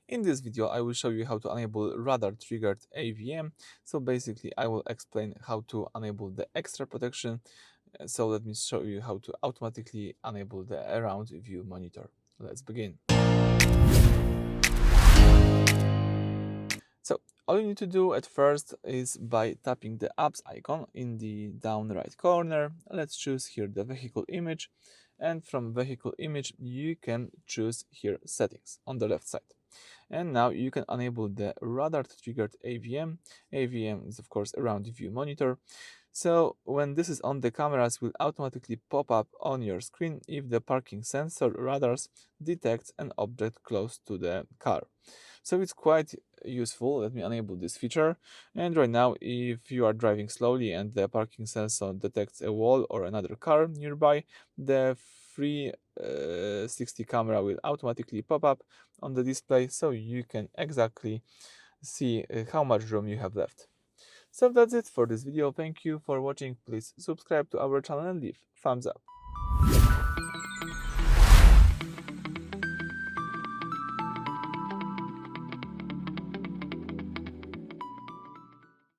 In this video, I will show you how to enable Radar-Triggered AVM. So basically, I will explain how to enable the extra protection. So let me show you how to automatically enable the around view monitor. Let's begin. So all you need to do at first is by tapping the apps icon in the down right corner. Let's choose here the vehicle image, and from vehicle image you can choose here settings on the left side. And now you can enable the radar triggered AVM. AVM is of course around view monitor. So when this is on, the cameras will automatically pop up on your screen if the parking sensor radars detects an object close to the car. So it's quite useful. Let me enable this feature. And right now, if you are driving slowly and the parking sensor detects a wall or another car nearby, the 360 camera will automatically pop up on the display, so you can exactly see how much room you have left. So that's it for this video. Thank you for watching. Please subscribe to our channel and leave thumbs up.